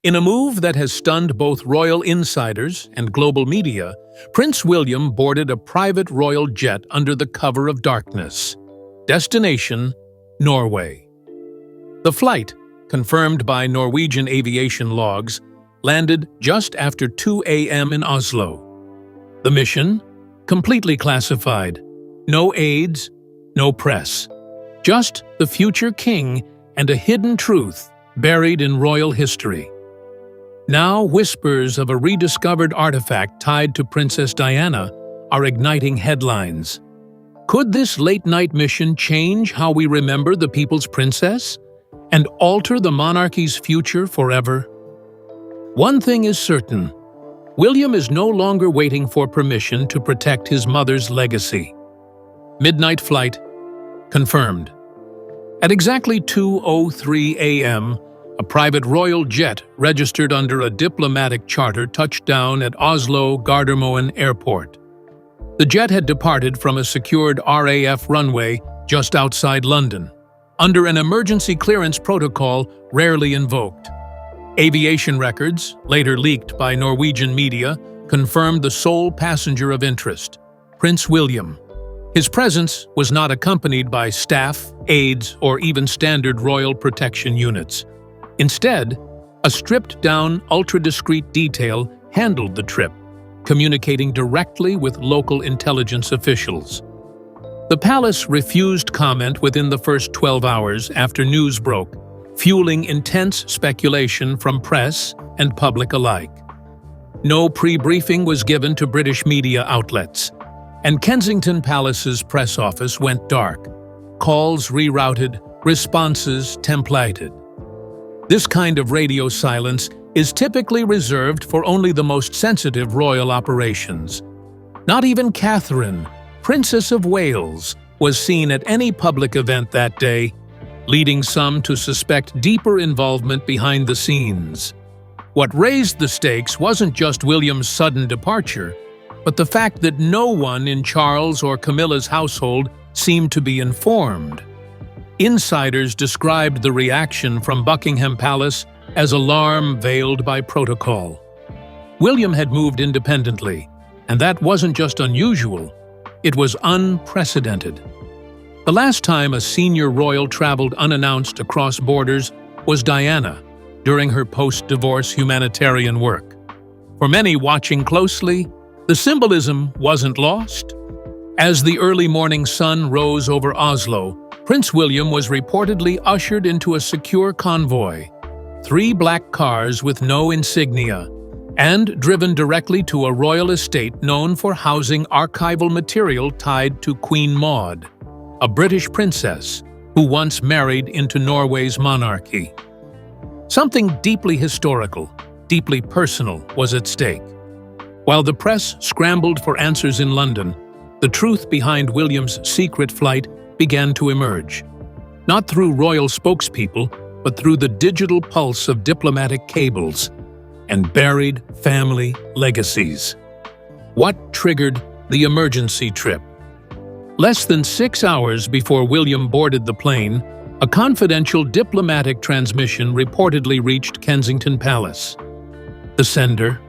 In a move that has stunned both royal insiders and global media, Prince William boarded a private royal jet under the cover of darkness. Destination: Norway. The flight, confirmed by Norwegian aviation logs, landed just after 2 a.m. in Oslo. The mission? Completely classified. No aides, no press. Just the future king and a hidden truth buried in royal history. Now whispers of a rediscovered artifact tied to Princess Diana are igniting headlines. Could this late-night mission change how we remember the people's princess and alter the monarchy's future forever? One thing is certain: William is no longer waiting for permission to protect his mother's legacy. Midnight flight confirmed. At exactly 2:03 a.m., a private royal jet registered under a diplomatic charter touched down at Oslo Gardermoen Airport. The jet had departed from a secured RAF runway just outside London, under an emergency clearance protocol rarely invoked. Aviation records, later leaked by Norwegian media, confirmed the sole passenger of interest, Prince William. His presence was not accompanied by staff, aides, or even standard royal protection units. Instead, a stripped-down, ultra-discreet detail handled the trip, communicating directly with local intelligence officials. The palace refused comment within the first 12 hours after news broke, fueling intense speculation from press and public alike. No pre-briefing was given to British media outlets, and Kensington Palace's press office went dark. Calls rerouted, responses templated. This kind of radio silence is typically reserved for only the most sensitive royal operations. Not even Catherine, Princess of Wales, was seen at any public event that day, leading some to suspect deeper involvement behind the scenes. What raised the stakes wasn't just William's sudden departure, but the fact that no one in Charles or Camilla's household seemed to be informed. Insiders described the reaction from Buckingham Palace as alarm veiled by protocol. William had moved independently, and that wasn't just unusual, it was unprecedented. The last time a senior royal traveled unannounced across borders was Diana, during her post-divorce humanitarian work. For many watching closely, the symbolism wasn't lost. As the early morning sun rose over Oslo, Prince William was reportedly ushered into a secure convoy, 3 black cars with no insignia, and driven directly to a royal estate known for housing archival material tied to Queen Maud, a British princess who once married into Norway's monarchy. Something deeply historical, deeply personal was at stake. While the press scrambled for answers in London, the truth behind William's secret flight began to emerge, not through royal spokespeople, but through the digital pulse of diplomatic cables and buried family legacies. What triggered the emergency trip? Less than 6 hours before William boarded the plane, a confidential diplomatic transmission reportedly reached Kensington Palace. The sender,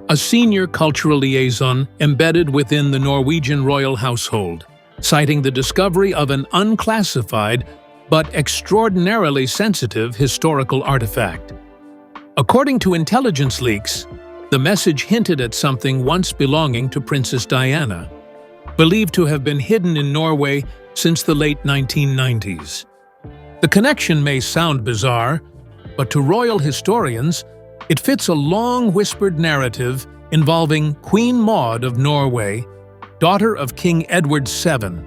a senior cultural liaison embedded within the Norwegian royal household, citing the discovery of an unclassified but extraordinarily sensitive historical artifact. According to intelligence leaks, the message hinted at something once belonging to Princess Diana, believed to have been hidden in Norway since the late 1990s. The connection may sound bizarre, but to royal historians, it fits a long-whispered narrative involving Queen Maud of Norway, daughter of King Edward VII,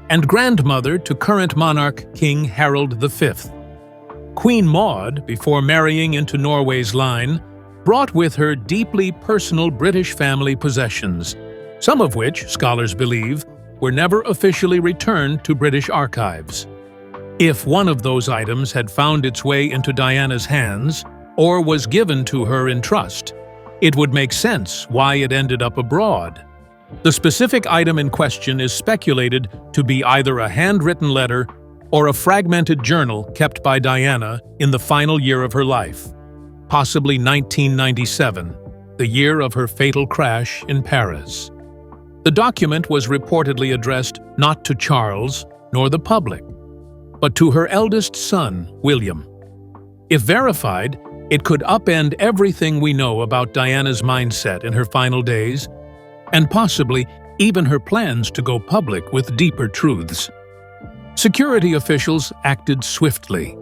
and grandmother to current monarch King Harald V. Queen Maud, before marrying into Norway's line, brought with her deeply personal British family possessions, some of which, scholars believe, were never officially returned to British archives. If one of those items had found its way into Diana's hands, or was given to her in trust, it would make sense why it ended up abroad. The specific item in question is speculated to be either a handwritten letter or a fragmented journal kept by Diana in the final year of her life, possibly 1997, the year of her fatal crash in Paris. The document was reportedly addressed not to Charles nor the public, but to her eldest son, William. If verified, it could upend everything we know about Diana's mindset in her final days, and possibly even her plans to go public with deeper truths. Security officials acted swiftly.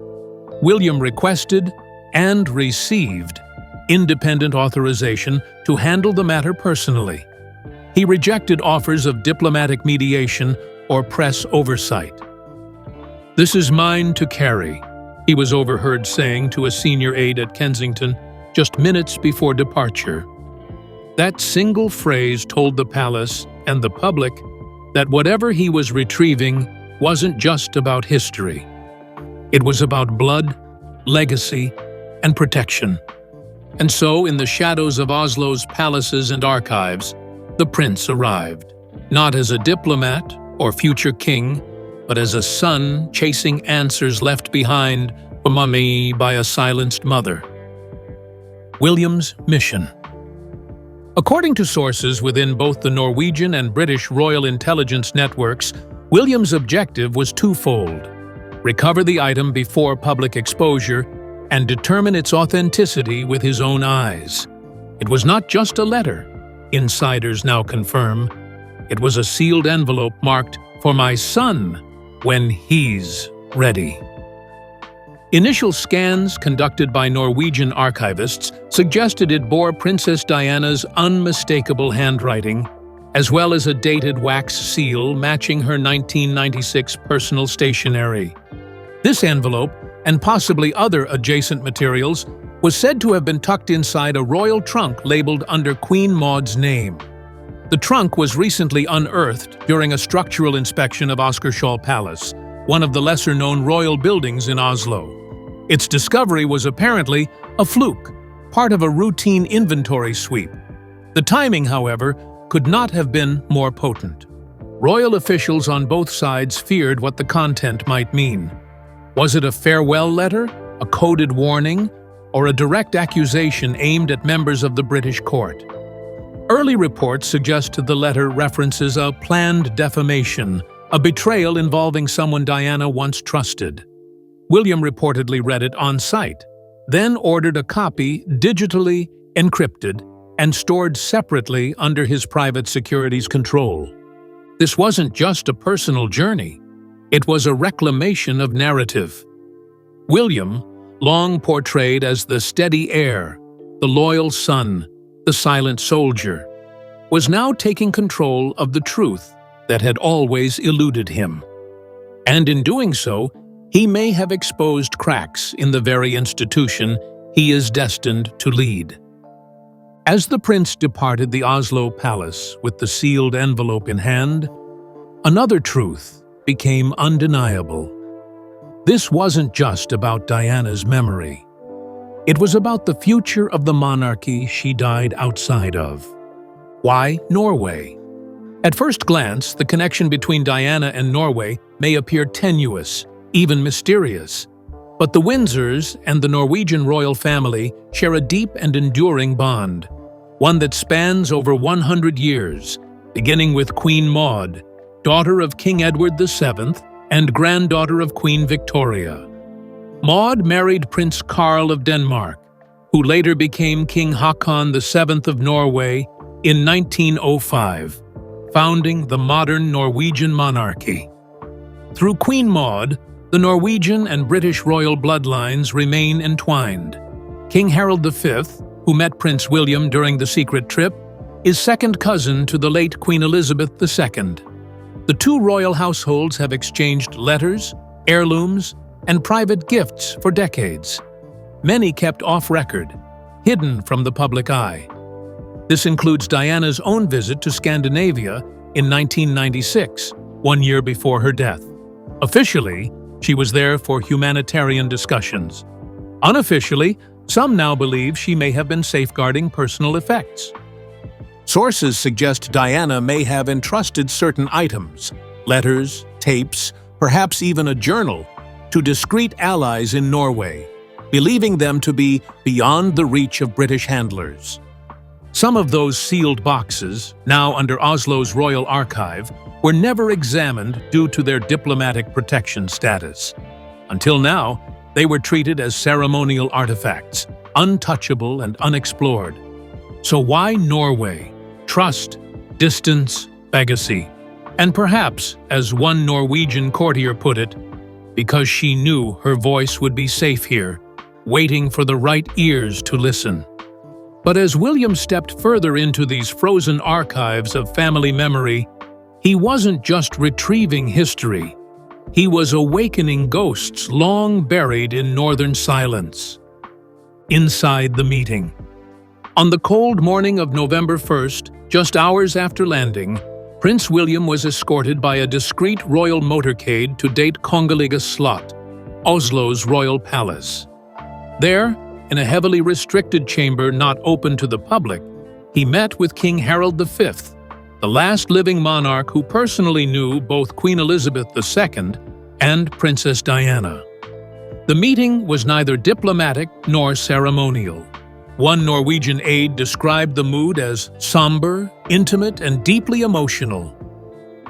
William requested and received independent authorization to handle the matter personally. He rejected offers of diplomatic mediation or press oversight. "This is mine to carry," he was overheard saying to a senior aide at Kensington just minutes before departure. That single phrase told the palace and the public that whatever he was retrieving wasn't just about history. It was about blood, legacy, and protection. And so, in the shadows of Oslo's palaces and archives, the prince arrived, not as a diplomat or future king, but as a son chasing answers left behind for mummy by a silenced mother. William's mission. According to sources within both the Norwegian and British Royal Intelligence networks, William's objective was twofold: recover the item before public exposure and determine its authenticity with his own eyes. It was not just a letter, insiders now confirm. It was a sealed envelope marked, "For my son, when he's ready." Initial scans conducted by Norwegian archivists suggested it bore Princess Diana's unmistakable handwriting, as well as a dated wax seal matching her 1996 personal stationery. This envelope, and possibly other adjacent materials, was said to have been tucked inside a royal trunk labeled under Queen Maud's name. The trunk was recently unearthed during a structural inspection of Oscarshall Palace, one of the lesser-known royal buildings in Oslo. Its discovery was apparently a fluke, part of a routine inventory sweep. The timing, however, could not have been more potent. Royal officials on both sides feared what the content might mean. Was it a farewell letter, a coded warning, or a direct accusation aimed at members of the British court? Early reports suggest the letter references a planned defamation, a betrayal involving someone Diana once trusted. William reportedly read it on site, then ordered a copy digitally encrypted and stored separately under his private security's control. This wasn't just a personal journey. It was a reclamation of narrative. William, long portrayed as the steady heir, the loyal son, the silent soldier, was now taking control of the truth that had always eluded him. And in doing so, he may have exposed cracks in the very institution he is destined to lead. As the prince departed the Oslo palace with the sealed envelope in hand, another truth became undeniable. This wasn't just about Diana's memory. It was about the future of the monarchy she died outside of. Why Norway? At first glance, the connection between Diana and Norway may appear tenuous, even mysterious. But the Windsors and the Norwegian royal family share a deep and enduring bond, one that spans over 100 years, beginning with Queen Maud, daughter of King Edward VII and granddaughter of Queen Victoria. Maud married Prince Carl of Denmark, who later became King Håkon VII of Norway in 1905, founding the modern Norwegian monarchy. Through Queen Maud, the Norwegian and British royal bloodlines remain entwined. King Harold V, who met Prince William during the secret trip, is second cousin to the late Queen Elizabeth II. The two royal households have exchanged letters, heirlooms, and private gifts for decades, many kept off-record, hidden from the public eye. This includes Diana's own visit to Scandinavia in 1996, 1 year before her death. Officially, she was there for humanitarian discussions. Unofficially, some now believe she may have been safeguarding personal effects. Sources suggest Diana may have entrusted certain items, letters, tapes, perhaps even a journal, to discreet allies in Norway. believing them to be beyond the reach of British handlers. Some of those sealed boxes, now under Oslo's Royal Archive, were never examined due to their diplomatic protection status. Until now, they were treated as ceremonial artifacts, untouchable and unexplored. So why Norway? Trust, distance, legacy. And perhaps, as one Norwegian courtier put it, because she knew her voice would be safe here, waiting for the right ears to listen. But as William stepped further into these frozen archives of family memory, he wasn't just retrieving history. He was awakening ghosts long buried in northern silence. Inside the meeting. On the cold morning of November 1st, just hours after landing, Prince William was escorted by a discreet royal motorcade to date Kongeliga Slot, Oslo's royal palace. There, in a heavily restricted chamber not open to the public, he met with King Harold V, the last living monarch who personally knew both Queen Elizabeth II and Princess Diana. The meeting was neither diplomatic nor ceremonial. One Norwegian aide described the mood as somber, intimate, and deeply emotional.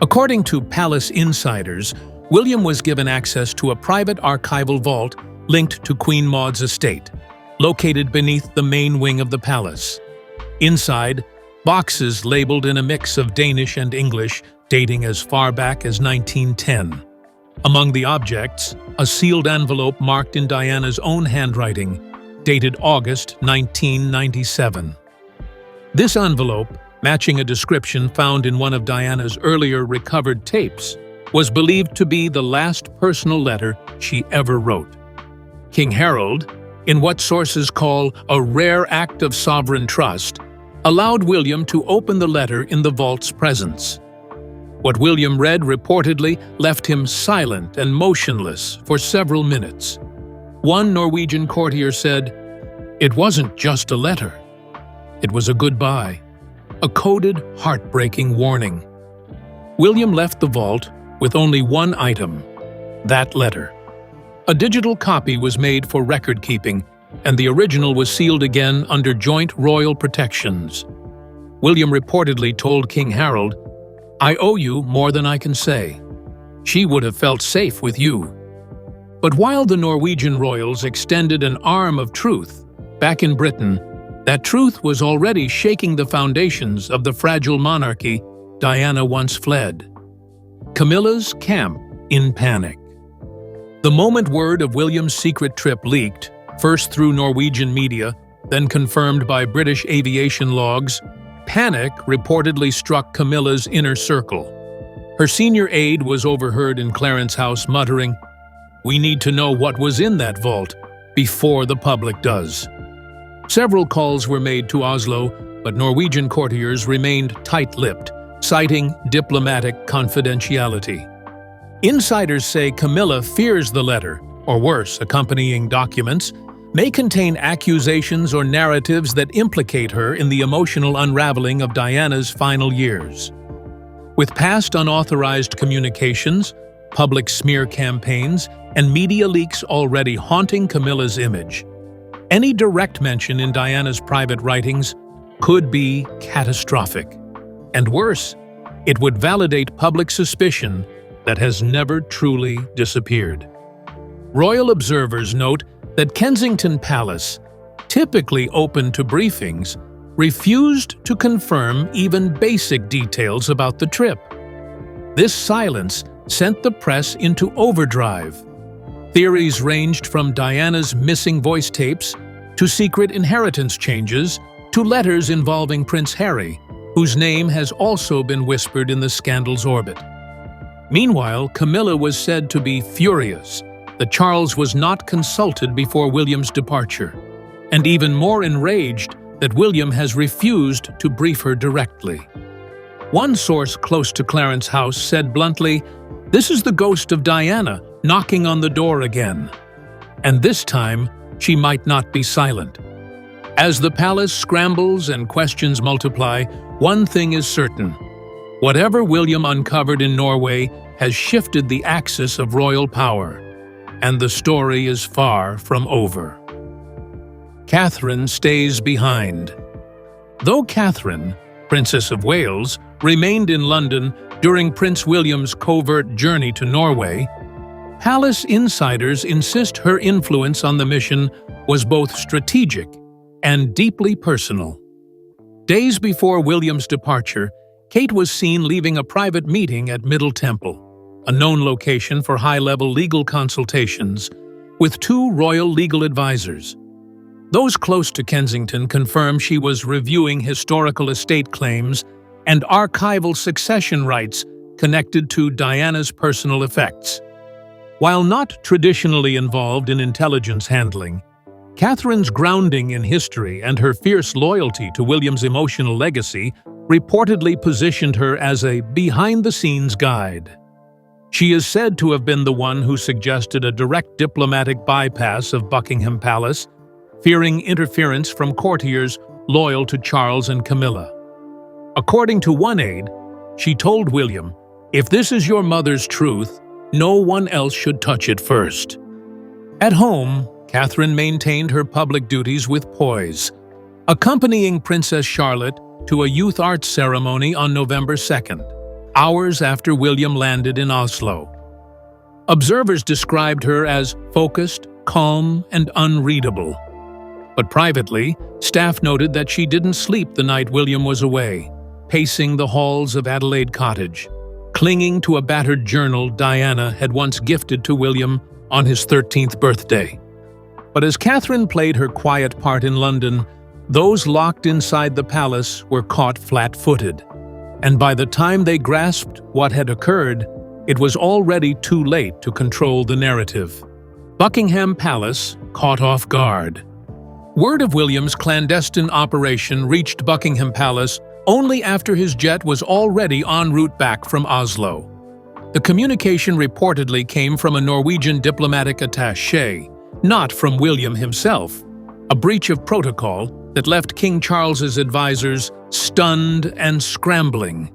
According to palace insiders, William was given access to a private archival vault linked to Queen Maud's estate, located beneath the main wing of the palace. Inside, boxes labeled in a mix of Danish and English dating as far back as 1910. Among the objects, a sealed envelope marked in Diana's own handwriting, dated August 1997. This envelope, matching a description found in one of Diana's earlier recovered tapes, was believed to be the last personal letter she ever wrote. King Harold, in what sources call a rare act of sovereign trust, allowed William to open the letter in the vault's presence. What William read reportedly left him silent and motionless for several minutes. One Norwegian courtier said, "It wasn't just a letter. It was a goodbye, a coded, heartbreaking warning." William left the vault with only one item, that letter. A digital copy was made for record-keeping, and the original was sealed again under joint royal protections. William reportedly told King Harold, "I owe you more than I can say. She would have felt safe with you." But while the Norwegian royals extended an arm of truth, back in Britain, that truth was already shaking the foundations of the fragile monarchy Diana once fled. Camilla's camp in panic. The moment word of William's secret trip leaked, first through Norwegian media, then confirmed by British aviation logs, panic reportedly struck Camilla's inner circle. Her senior aide was overheard in Clarence House muttering, "We need to know what was in that vault before the public does." Several calls were made to Oslo, but Norwegian courtiers remained tight-lipped, citing diplomatic confidentiality. Insiders say Camilla fears the letter, or worse, accompanying documents, may contain accusations or narratives that implicate her in the emotional unraveling of Diana's final years. With past unauthorized communications, public smear campaigns, and media leaks already haunting Camilla's image, any direct mention in Diana's private writings could be catastrophic. And worse, it would validate public suspicion that has never truly disappeared. Royal observers note that Kensington Palace, typically open to briefings, refused to confirm even basic details about the trip. This silence sent the press into overdrive. Theories ranged from Diana's missing voice tapes to secret inheritance changes to letters involving Prince Harry, whose name has also been whispered in the scandal's orbit. Meanwhile, Camilla was said to be furious that Charles was not consulted before William's departure, and even more enraged that William has refused to brief her directly. One source close to Clarence House said bluntly, "This is the ghost of Diana knocking on the door again." And this time, she might not be silent. As the palace scrambles and questions multiply, one thing is certain. Whatever William uncovered in Norway has shifted the axis of royal power, and the story is far from over. Catherine stays behind. Though Catherine, Princess of Wales, remained in London during Prince William's covert journey to Norway, palace insiders insist her influence on the mission was both strategic and deeply personal. Days before William's departure, Kate was seen leaving a private meeting at Middle Temple, a known location for high-level legal consultations, with two royal legal advisors. Those close to Kensington confirm she was reviewing historical estate claims and archival succession rights connected to Diana's personal effects. While not traditionally involved in intelligence handling, Catherine's grounding in history and her fierce loyalty to William's emotional legacy reportedly positioned her as a behind-the-scenes guide. She is said to have been the one who suggested a direct diplomatic bypass of Buckingham Palace, fearing interference from courtiers loyal to Charles and Camilla. According to one aide, she told William, "If this is your mother's truth, no one else should touch it first." At home, Catherine maintained her public duties with poise, accompanying Princess Charlotte to a youth arts ceremony on November 2nd, hours after William landed in Oslo. Observers described her as focused, calm, and unreadable. But privately, staff noted that she didn't sleep the night William was away, pacing the halls of Adelaide Cottage, clinging to a battered journal Diana had once gifted to William on his 13th birthday. But as Catherine played her quiet part in London, those locked inside the palace were caught flat-footed. And by the time they grasped what had occurred, it was already too late to control the narrative. Buckingham Palace caught off guard. Word of William's clandestine operation reached Buckingham Palace only after his jet was already en route back from Oslo. The communication reportedly came from a Norwegian diplomatic attaché, not from William himself, a breach of protocol that left King Charles's advisors stunned and scrambling.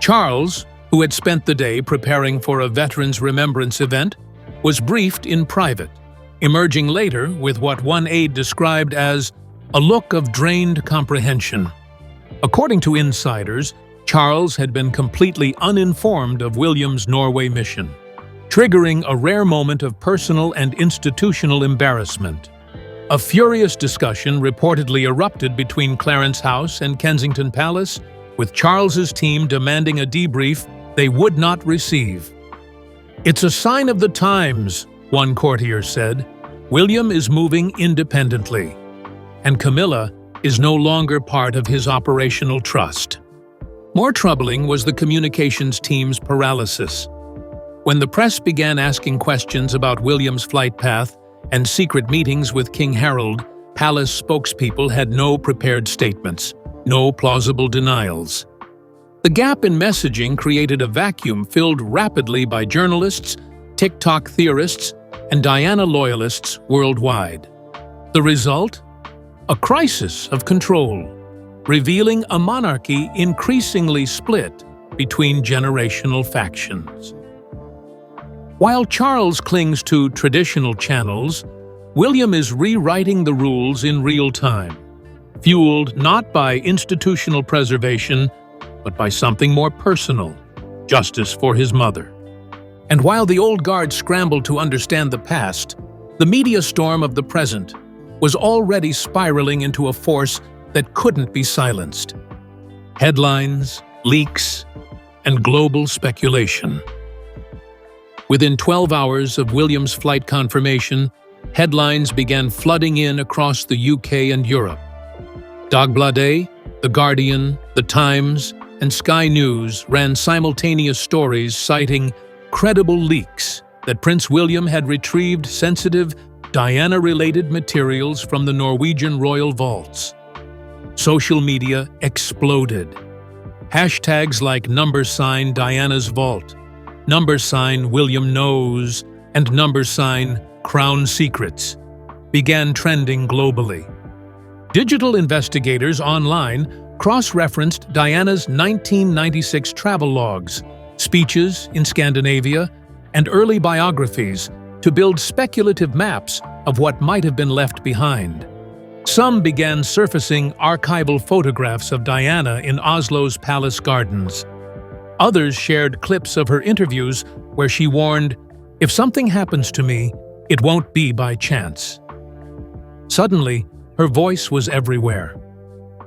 Charles, who had spent the day preparing for a Veterans Remembrance event, was briefed in private, emerging later with what one aide described as a look of drained comprehension. According to insiders, Charles had been completely uninformed of William's Norway mission, triggering a rare moment of personal and institutional embarrassment. A furious discussion reportedly erupted between Clarence House and Kensington Palace, with Charles's team demanding a debrief they would not receive. "It's a sign of the times," one courtier said. "William is moving independently, and Camilla is no longer part of his operational trust." More troubling was the communications team's paralysis. When the press began asking questions about William's flight path and secret meetings with King Harold, palace spokespeople had no prepared statements, no plausible denials. The gap in messaging created a vacuum filled rapidly by journalists, TikTok theorists, and Diana loyalists worldwide. The result? A crisis of control, revealing a monarchy increasingly split between generational factions. While Charles clings to traditional channels, William is rewriting the rules in real time, fueled not by institutional preservation, but by something more personal, justice for his mother. And while the old guard scrambled to understand the past, the media storm of the present was already spiraling into a force that couldn't be silenced. Headlines, leaks, and global speculation. Within 12 hours of William's flight confirmation, headlines began flooding in across the UK and Europe. Dagbladet, The Guardian, The Times, and Sky News ran simultaneous stories citing credible leaks that Prince William had retrieved sensitive, Diana-related materials from the Norwegian royal vaults. Social media exploded. Hashtags like #Diana's Vault, #William Knows, and #Crown Secrets began trending globally. Digital investigators online cross-referenced Diana's 1996 travel logs, speeches in Scandinavia, and early biographies to build speculative maps of what might have been left behind. Some began surfacing archival photographs of Diana in Oslo's palace gardens. Others shared clips of her interviews where she warned, "If something happens to me, it won't be by chance." Suddenly, her voice was everywhere,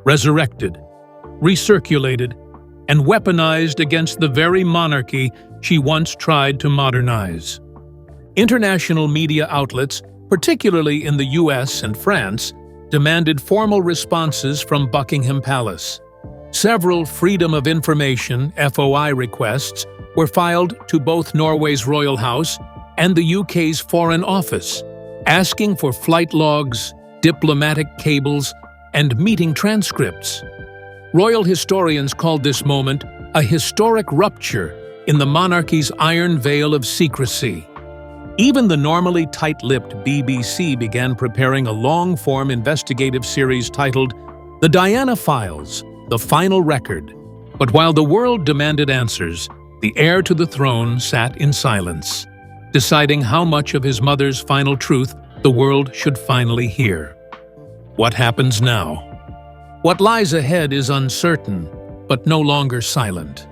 resurrected, recirculated, and weaponized against the very monarchy she once tried to modernize. International media outlets, particularly in the US and France, demanded formal responses from Buckingham Palace. Several Freedom of Information (FOI) requests were filed to both Norway's Royal House and the UK's Foreign Office, asking for flight logs, diplomatic cables, and meeting transcripts. Royal historians called this moment a historic rupture in the monarchy's iron veil of secrecy. Even the normally tight-lipped BBC began preparing a long-form investigative series titled The Diana Files, The Final Record. But while the world demanded answers, the heir to the throne sat in silence, deciding how much of his mother's final truth the world should finally hear. What happens now? What lies ahead is uncertain, but no longer silent.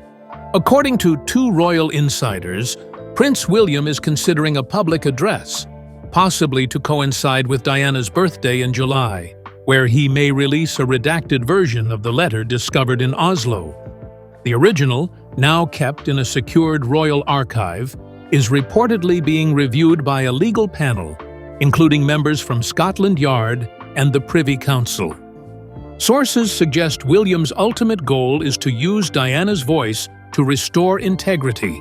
According to two royal insiders, Prince William is considering a public address, possibly to coincide with Diana's birthday in July, where he may release a redacted version of the letter discovered in Oslo. The original, now kept in a secured royal archive, is reportedly being reviewed by a legal panel, including members from Scotland Yard and the Privy Council. Sources suggest William's ultimate goal is to use Diana's voice to restore integrity,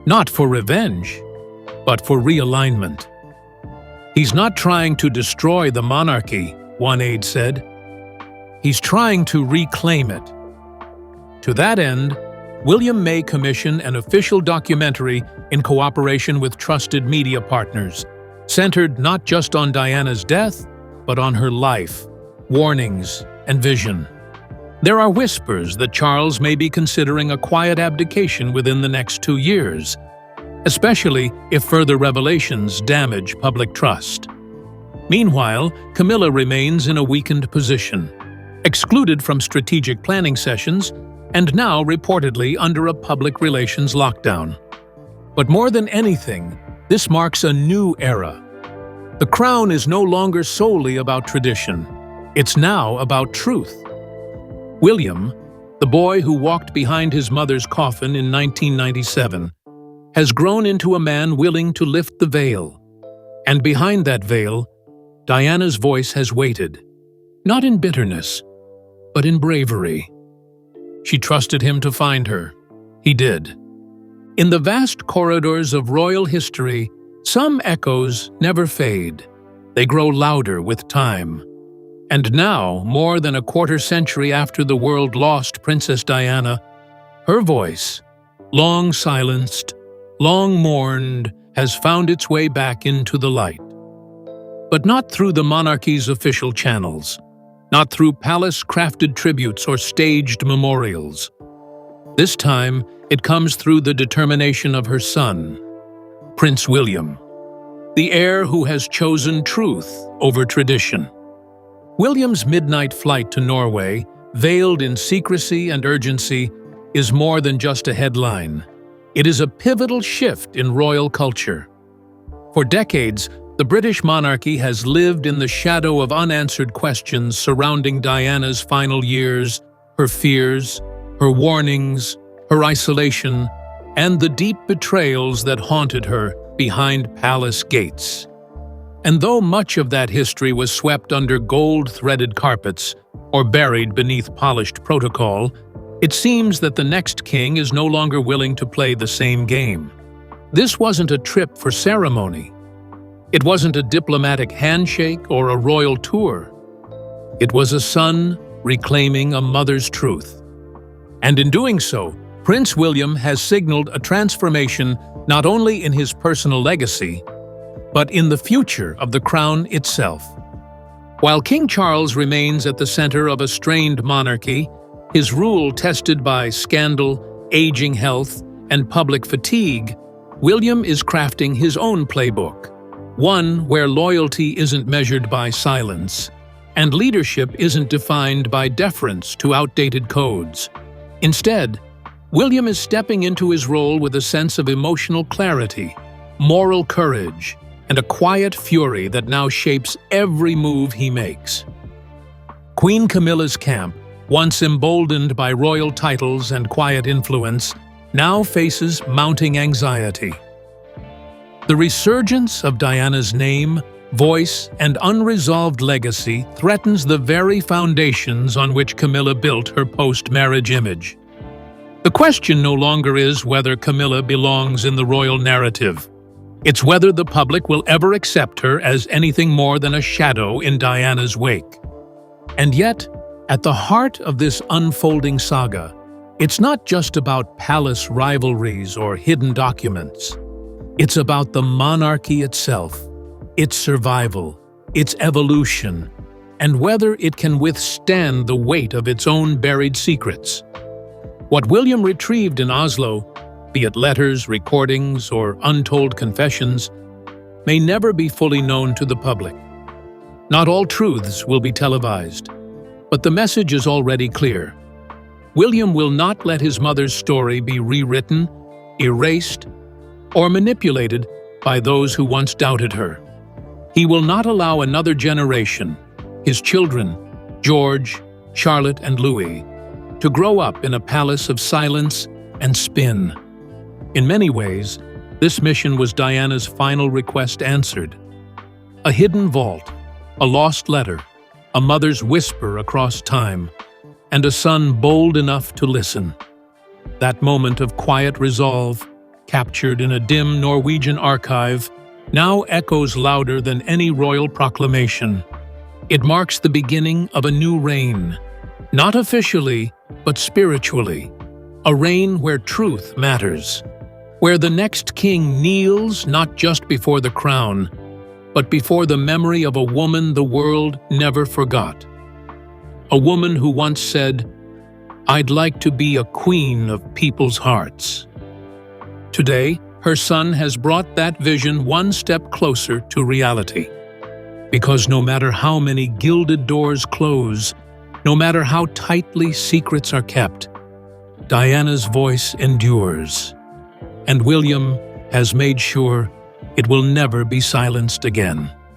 not for revenge, but for realignment. He's not trying to destroy the monarchy, one aide said. He's trying to reclaim it. To that end, William may commission an official documentary in cooperation with trusted media partners, centered not just on Diana's death, but on her life, warnings, and vision. There are whispers that Charles may be considering a quiet abdication within the next 2 years, especially if further revelations damage public trust. Meanwhile, Camilla remains in a weakened position, excluded from strategic planning sessions, and now reportedly under a public relations lockdown. But more than anything, this marks a new era. The crown is no longer solely about tradition. It's now about truth. William, the boy who walked behind his mother's coffin in 1997, has grown into a man willing to lift the veil. And behind that veil, Diana's voice has waited, not in bitterness, but in bravery. She trusted him to find her. He did. In the vast corridors of royal history, some echoes never fade. They grow louder with time. And now, more than a quarter century after the world lost Princess Diana, her voice, long silenced, long mourned, has found its way back into the light. But not through the monarchy's official channels, not through palace-crafted tributes or staged memorials. This time, it comes through the determination of her son, Prince William, the heir who has chosen truth over tradition. William's midnight flight to Norway, veiled in secrecy and urgency, is more than just a headline. It is a pivotal shift in royal culture. For decades, the British monarchy has lived in the shadow of unanswered questions surrounding Diana's final years, her fears, her warnings, her isolation, and the deep betrayals that haunted her behind palace gates. And though much of that history was swept under gold-threaded carpets or buried beneath polished protocol, it seems that the next king is no longer willing to play the same game. This wasn't a trip for ceremony. It wasn't a diplomatic handshake or a royal tour. It was a son reclaiming a mother's truth. And in doing so, Prince William has signaled a transformation not only in his personal legacy, but in the future of the crown itself. While King Charles remains at the center of a strained monarchy, his rule tested by scandal, aging health, and public fatigue, William is crafting his own playbook, one where loyalty isn't measured by silence, And leadership isn't defined by deference to outdated codes. Instead, William is stepping into his role with a sense of emotional clarity, moral courage, and a quiet fury that now shapes every move he makes. Queen Camilla's camp, once emboldened by royal titles and quiet influence, now faces mounting anxiety. The resurgence of Diana's name, voice, and unresolved legacy threatens the very foundations on which Camilla built her post-marriage image. The question no longer is whether Camilla belongs in the royal narrative. It's whether the public will ever accept her as anything more than a shadow in Diana's wake. And yet, at the heart of this unfolding saga, it's not just about palace rivalries or hidden documents. It's about the monarchy itself, its survival, its evolution, and whether it can withstand the weight of its own buried secrets. What William retrieved in Oslo, be it letters, recordings, or untold confessions, may never be fully known to the public. Not all truths will be televised, but the message is already clear. William will not let his mother's story be rewritten, erased, or manipulated by those who once doubted her. He will not allow another generation, his children, George, Charlotte, and Louis, to grow up in a palace of silence and spin. In many ways, this mission was Diana's final request answered. A hidden vault, a lost letter, a mother's whisper across time, and a son bold enough to listen. That moment of quiet resolve, captured in a dim Norwegian archive, now echoes louder than any royal proclamation. It marks the beginning of a new reign, not officially, but spiritually, a reign where truth matters, where the next king kneels not just before the crown, but before the memory of a woman the world never forgot. A woman who once said, "I'd like to be a queen of people's hearts." Today, her son has brought that vision one step closer to reality. Because no matter how many gilded doors close, no matter how tightly secrets are kept, Diana's voice endures, and William has made sure it will never be silenced again.